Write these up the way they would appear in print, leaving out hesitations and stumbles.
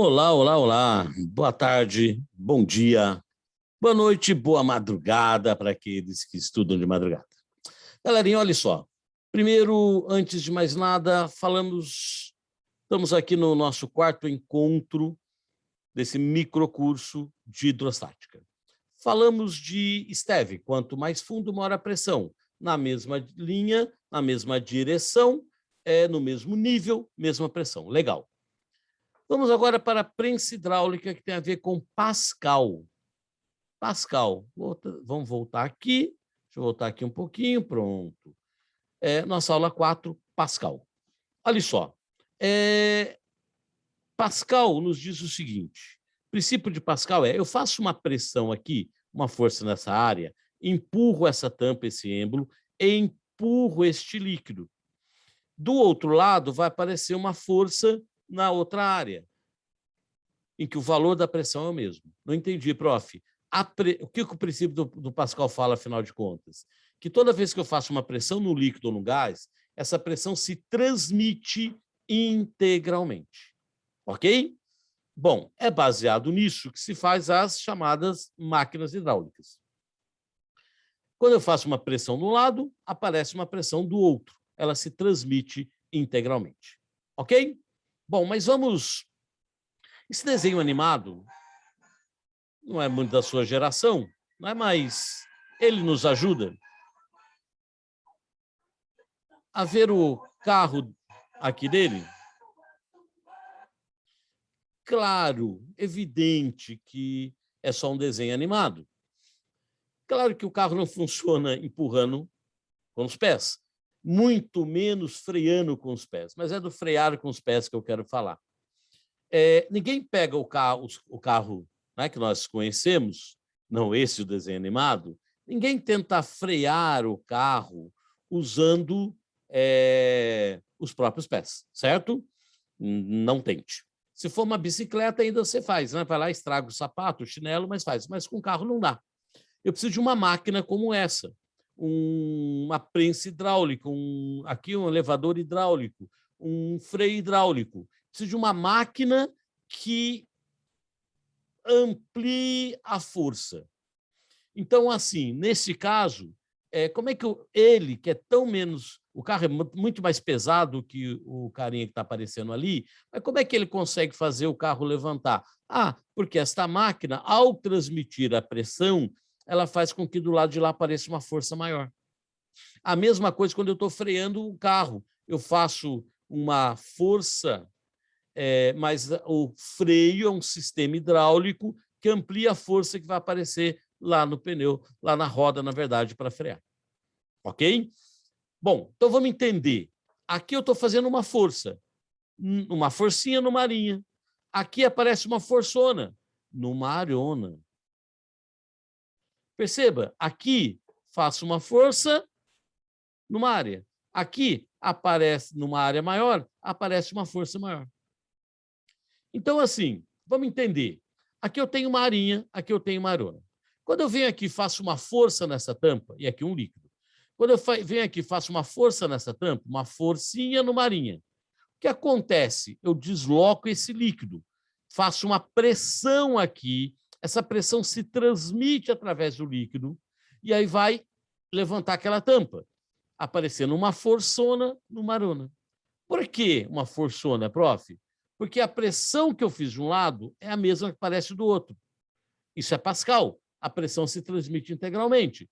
Olá, olá, olá. Boa tarde, bom dia, boa noite, boa madrugada para aqueles que estudam de madrugada. Galerinha, olha só. Primeiro, antes de mais nada, estamos aqui no nosso quarto encontro desse microcurso de hidrostática. Falamos de STEV, quanto mais fundo, maior a pressão. Na mesma linha, na mesma direção, no mesmo nível, mesma pressão. Legal. Vamos agora para a prensa hidráulica, que tem a ver com Pascal. Pascal, vamos voltar aqui. Deixa eu voltar aqui um pouquinho, pronto. Nossa aula 4, Pascal. Olha só. Pascal nos diz o seguinte: o princípio de Pascal eu faço uma pressão aqui, uma força nessa área, empurro essa tampa, esse êmbolo, e empurro este líquido. Do outro lado, vai aparecer uma força na outra área, em que o valor da pressão é o mesmo. Não entendi, prof. O que o princípio do Pascal fala, afinal de contas? Que toda vez que eu faço uma pressão no líquido ou no gás, essa pressão se transmite integralmente. Ok? Bom, é baseado nisso que se faz as chamadas máquinas hidráulicas. Quando eu faço uma pressão no lado, aparece uma pressão do outro. Ela se transmite integralmente. Ok? Bom, mas vamos... Esse desenho animado não é muito da sua geração, não é? Mas ele nos ajuda a ver o carro aqui dele. Claro, evidente que é só um desenho animado. Claro que o carro não funciona empurrando com os pés, muito menos freando com os pés, mas é do frear com os pés que eu quero falar. Ninguém pega o carro, né, que nós conhecemos, não esse o desenho animado, ninguém tenta frear o carro usando os próprios pés, certo? Não tente. Se for uma bicicleta, ainda você faz, né? Vai lá, estraga o sapato, o chinelo, mas faz. Mas com o carro não dá. Eu preciso de uma máquina como essa, uma prensa hidráulica, aqui um elevador hidráulico, um freio hidráulico. Preciso de uma máquina que amplie a força. Então, assim, nesse caso, como é que ele, que é tão menos... O carro é muito mais pesado que o carinha que está aparecendo ali, mas como é que ele consegue fazer o carro levantar? Porque esta máquina, ao transmitir a pressão, ela faz com que do lado de lá apareça uma força maior. A mesma coisa quando eu estou freando o carro. Eu faço uma força, mas o freio é um sistema hidráulico que amplia a força que vai aparecer lá no pneu, lá na roda, na verdade, para frear. Ok? Bom, então vamos entender. Aqui eu estou fazendo uma força, uma forcinha numa arinha. Aqui aparece uma forçona numa arona. Perceba, aqui faço uma força numa área. Aqui aparece, numa área maior, aparece uma força maior. Então, assim, vamos entender. Aqui eu tenho uma arinha, aqui eu tenho uma arona. Quando eu venho aqui e faço uma força nessa tampa, e aqui um líquido. Quando eu venho aqui e faço uma força nessa tampa, uma forcinha numa arinha. O que acontece? Eu desloco esse líquido, faço uma pressão aqui, essa pressão se transmite através do líquido, e aí vai levantar aquela tampa, aparecendo uma forçona numa arona. Por que uma forçona, prof? Porque a pressão que eu fiz de um lado é a mesma que aparece do outro. Isso é Pascal. A pressão se transmite integralmente.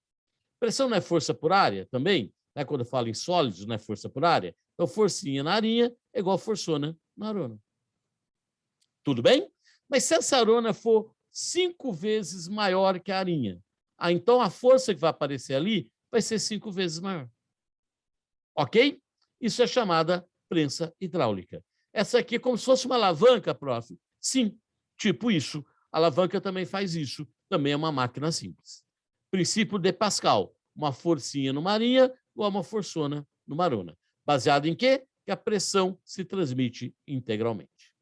Pressão não é força por área também? Né? Quando eu falo em sólidos, não é força por área? Então, forcinha na arinha é igual forçona na arona. Tudo bem? Mas se essa arona for 5 vezes maior que a arinha, então a força que vai aparecer ali vai ser 5 vezes maior. Ok? Isso é chamada prensa hidráulica. Essa aqui é como se fosse uma alavanca, prof. Sim, tipo isso. A alavanca também faz isso. Também é uma máquina simples. Princípio de Pascal. Uma forcinha numa arinha ou uma forçona numa arona. Baseado em quê? Que a pressão se transmite integralmente.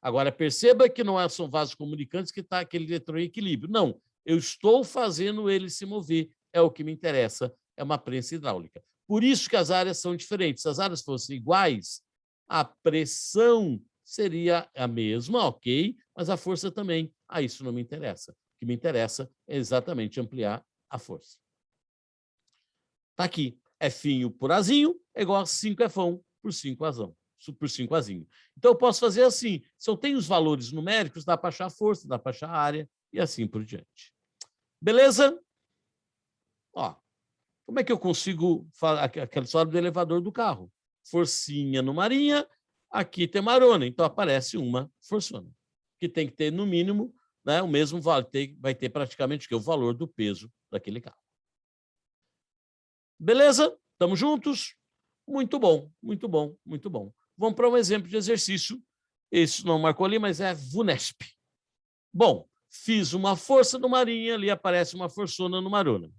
Agora, perceba que não são vasos comunicantes que está aquele eletrão em equilíbrio. Não, eu estou fazendo ele se mover. É o que me interessa. É uma prensa hidráulica. Por isso que as áreas são diferentes. Se as áreas fossem iguais, a pressão seria a mesma, ok, mas a força também. Ah, isso não me interessa. O que me interessa é exatamente ampliar a força. Está aqui. F por Azinho é igual a 5F por 5Azão. Por 5Azinho. Então, eu posso fazer assim. Se eu tenho os valores numéricos, dá para achar a força, dá para achar a área e assim por diante. Beleza? Ó, como é que eu consigo aquela história do elevador do carro? Forcinha no Marinha, aqui tem Marona, então aparece uma forçona, que tem que ter, no mínimo, né, o mesmo valor, vai ter praticamente o valor do peso daquele carro. Beleza? Estamos juntos? Muito bom, muito bom, muito bom. Vamos para um exemplo de exercício. Esse não marcou ali, mas é VUNESP. Bom, fiz uma força no Marinha, ali aparece uma forçona no Marona.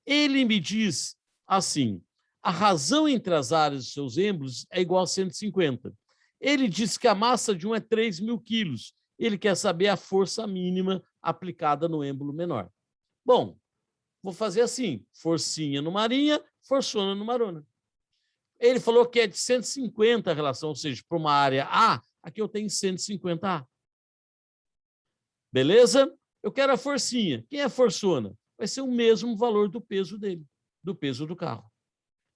Ele me diz assim, a razão entre as áreas dos seus êmbolos é igual a 150. Ele diz que a massa de um é 3.000 quilos. Ele quer saber a força mínima aplicada no êmbolo menor. Bom, vou fazer assim, forcinha no Marinha, forçona no Marona. Ele falou que é de 150 a relação, ou seja, para uma área A, aqui eu tenho 150A. Beleza? Eu quero a forcinha. Quem é a forçona? Vai ser o mesmo valor do peso dele, do peso do carro.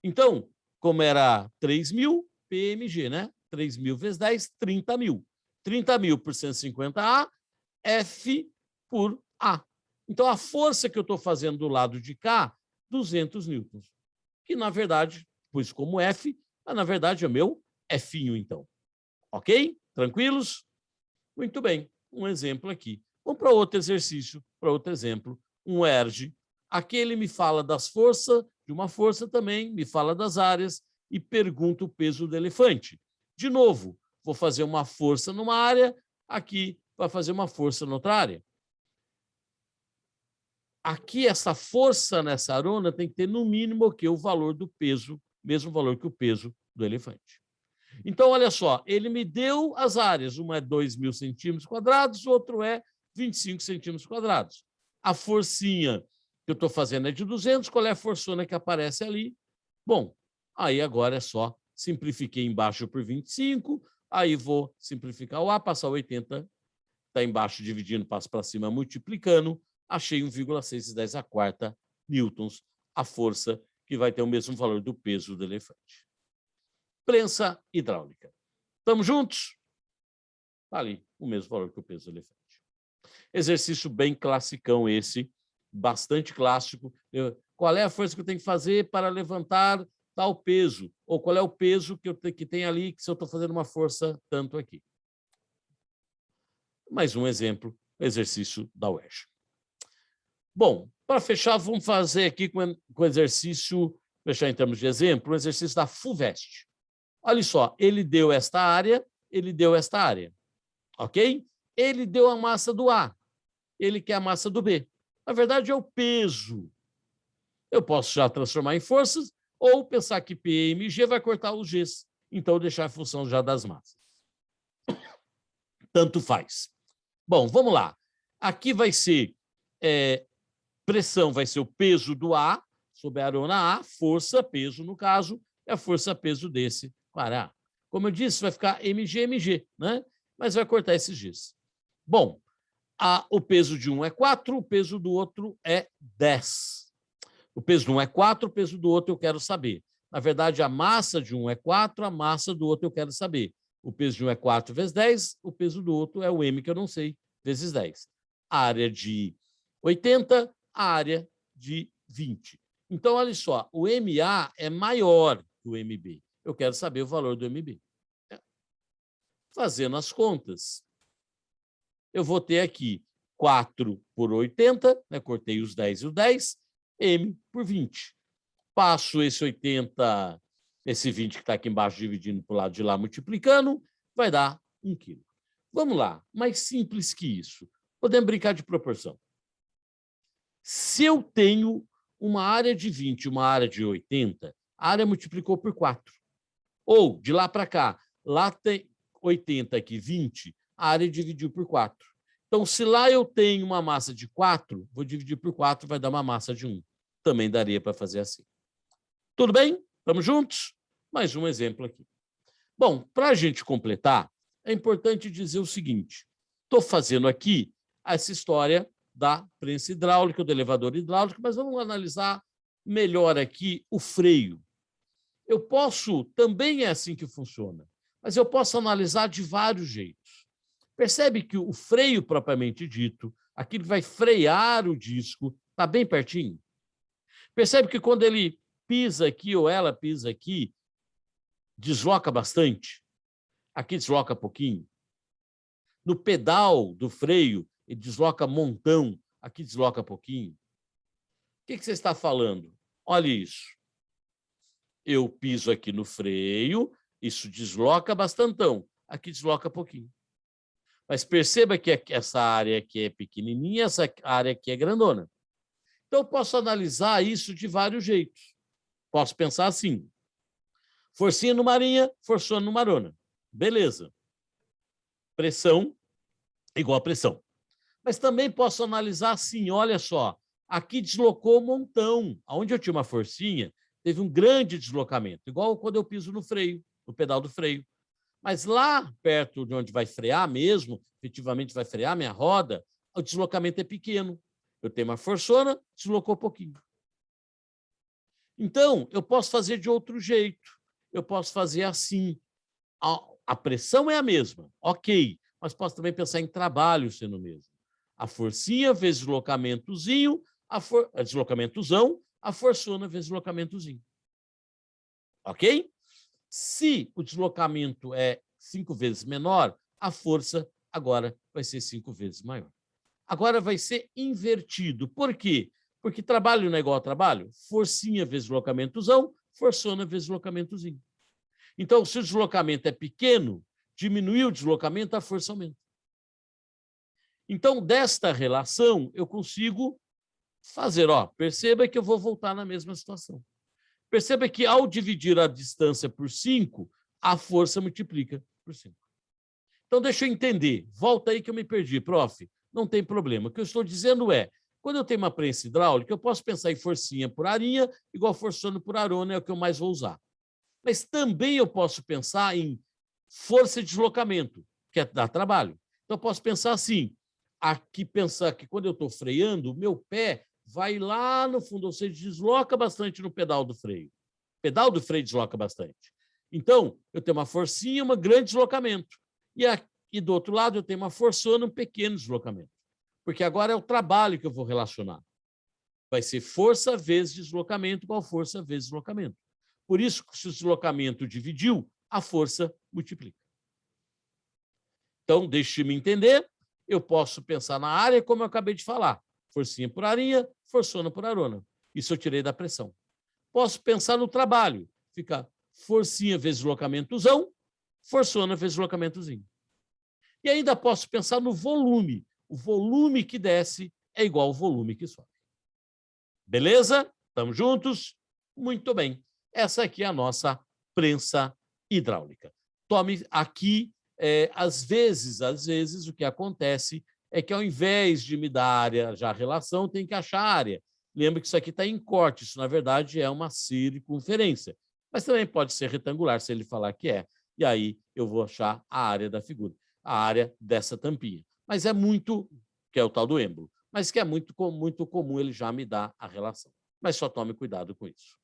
Então, como era 3.000 PMG, né? 3.000 vezes 10, 30.000. 30.000 por 150A, F por A. Então, a força que eu estou fazendo do lado de cá, 200 newtons. Que, na verdade, pus como F, mas, na verdade, é meu F, então. Ok? Tranquilos? Muito bem. Um exemplo aqui. Vamos para outro exercício, para outro exemplo. Um ERG. Aqui ele me fala das forças, de uma força também, me fala das áreas e pergunta o peso do elefante. De novo, vou fazer uma força numa área, aqui vai fazer uma força noutra área. Aqui, essa força nessa arona tem que ter, no mínimo, o valor do peso, mesmo valor que o peso do elefante. Então, olha só, ele me deu as áreas, uma é 2.000 centímetros quadrados, outro é 25 centímetros quadrados. A forcinha que eu estou fazendo é de 200, qual é a forçona que aparece ali? Bom, aí agora é só, simplifiquei embaixo por 25, aí vou simplificar o A, passar 80, está embaixo dividindo, passo para cima multiplicando, achei 1,610 a quarta newtons, a força que vai ter o mesmo valor do peso do elefante. Prensa hidráulica. Estamos juntos? Está ali, o mesmo valor que o peso do elefante. Exercício bem classicão esse, bastante clássico. Qual é a força que eu tenho que fazer para levantar tal peso? Ou qual é o peso que tem ali, que se eu estou fazendo uma força tanto aqui? Mais um exemplo, exercício da UERJ. Bom, para fechar, vamos fazer aqui com o exercício, fechar em termos de exemplo, um exercício da FUVEST. Olha só, ele deu esta área, ele deu esta área, ok? Ele deu a massa do A, ele quer a massa do B. Na verdade, é o peso. Eu posso já transformar em forças ou pensar que P, M e G vai cortar os Gs. Então, deixar a função já das massas. Tanto faz. Bom, vamos lá. Aqui vai ser pressão, vai ser o peso do A sobre a arona A, força, peso, no caso, é a força-peso desse para A. Como eu disse, vai ficar MG, MG, né? Mas vai cortar esses Gs. Bom, o peso de um é 4, o peso do outro é 10. O peso de um é 4, o peso do outro eu quero saber. Na verdade, a massa de um é 4, a massa do outro eu quero saber. O peso de um é 4 vezes 10, o peso do outro é o M, que eu não sei, vezes 10. A área de 80, a área de 20. Então, olha só, o MA é maior que o MB. Eu quero saber o valor do MB. Fazendo as contas, eu vou ter aqui 4 por 80, né? Cortei os 10 e o 10, M por 20. Passo esse 80, esse 20 que está aqui embaixo, dividindo para o lado de lá, multiplicando, vai dar 1 quilo. Vamos lá, mais simples que isso. Podemos brincar de proporção. Se eu tenho uma área de 20 e uma área de 80, a área multiplicou por 4. Ou, de lá para cá, lá tem 80, aqui 20, a área dividiu por 4. Então, se lá eu tenho uma massa de 4, vou dividir por 4, vai dar uma massa de 1. Também daria para fazer assim. Tudo bem? Estamos juntos? Mais um exemplo aqui. Bom, para a gente completar, é importante dizer o seguinte: estou fazendo aqui essa história da prensa hidráulica, do elevador hidráulico, mas vamos analisar melhor aqui o freio. Eu posso, também é assim que funciona, mas eu posso analisar de vários jeitos. Percebe que o freio propriamente dito, aquilo que vai frear o disco, está bem pertinho? Percebe que quando ele pisa aqui ou ela pisa aqui, desloca bastante? Aqui desloca pouquinho. No pedal do freio, ele desloca montão, aqui desloca pouquinho. O que você está falando? Olha isso. Eu piso aqui no freio, isso desloca bastantão, aqui desloca pouquinho. Mas perceba que essa área aqui é pequenininha, essa área aqui é grandona. Então, eu posso analisar isso de vários jeitos. Posso pensar assim: forcinha no marinha, forçona no marona. Beleza. Pressão igual a pressão. Mas também posso analisar assim: olha só, aqui deslocou um montão. Onde eu tinha uma forcinha, teve um grande deslocamento, igual quando eu piso no freio, no pedal do freio. Mas lá perto de onde vai frear mesmo, efetivamente vai frear minha roda, o deslocamento é pequeno. Eu tenho uma forçona, deslocou um pouquinho. Então, eu posso fazer de outro jeito. Eu posso fazer assim. A pressão é a mesma, ok, mas posso também pensar em trabalho sendo o mesmo. A forcinha vezes deslocamentozinho, deslocamentozão, a forçona vezes deslocamentozinho. Ok? Se o deslocamento é 5 vezes menor, a força agora vai ser 5 vezes maior. Agora vai ser invertido. Por quê? Porque trabalho não é igual a trabalho? Forcinha vezes deslocamentozinho, forçona vezes deslocamentozinho. Então, se o deslocamento é pequeno, diminuir o deslocamento, a força aumenta. Então, desta relação, eu consigo fazer, perceba que eu vou voltar na mesma situação. Perceba que, ao dividir a distância por 5, a força multiplica por 5. Então, deixa eu entender. Volta aí que eu me perdi, prof. Não tem problema. O que eu estou dizendo é, quando eu tenho uma prensa hidráulica, eu posso pensar em forcinha por arinha, igual forçando por arona, é o que eu mais vou usar. Mas também eu posso pensar em força de deslocamento, que dá trabalho. Então, eu posso pensar assim, pensar que quando eu estou freando, o meu pé vai lá no fundo, ou seja, desloca bastante no pedal do freio. O pedal do freio desloca bastante. Então, eu tenho uma forcinha, um grande deslocamento. E do outro lado, eu tenho uma forçona, um pequeno deslocamento. Porque agora é o trabalho que eu vou relacionar. Vai ser força vezes deslocamento igual força vezes deslocamento. Por isso, se o deslocamento dividiu, a força multiplica. Então, deixe-me entender, eu posso pensar na área como eu acabei de falar. Forcinha por arinha, forçona por arona. Isso eu tirei da pressão. Posso pensar no trabalho. Fica forcinha vezes deslocamentozinho, forçona vezes deslocamentozinho. E ainda posso pensar no volume. O volume que desce é igual ao volume que sobe. Beleza? Estamos juntos? Muito bem. Essa aqui é a nossa prensa hidráulica. Tome aqui, às vezes, o que acontece é que, ao invés de me dar área, já a relação, tem que achar a área. Lembra que isso aqui está em corte, isso, na verdade, é uma circunferência. Mas também pode ser retangular, se ele falar que é. E aí eu vou achar a área da figura, a área dessa tampinha. Mas é muito, que é o tal do êmbolo, mas que é muito comum ele já me dar a relação. Mas só tome cuidado com isso.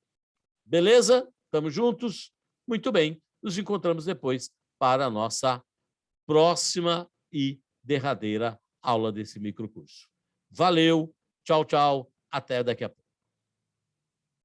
Beleza? Estamos juntos? Muito bem. Nos encontramos depois para a nossa próxima e derradeira aula desse microcurso. Valeu, tchau, tchau, até daqui a pouco.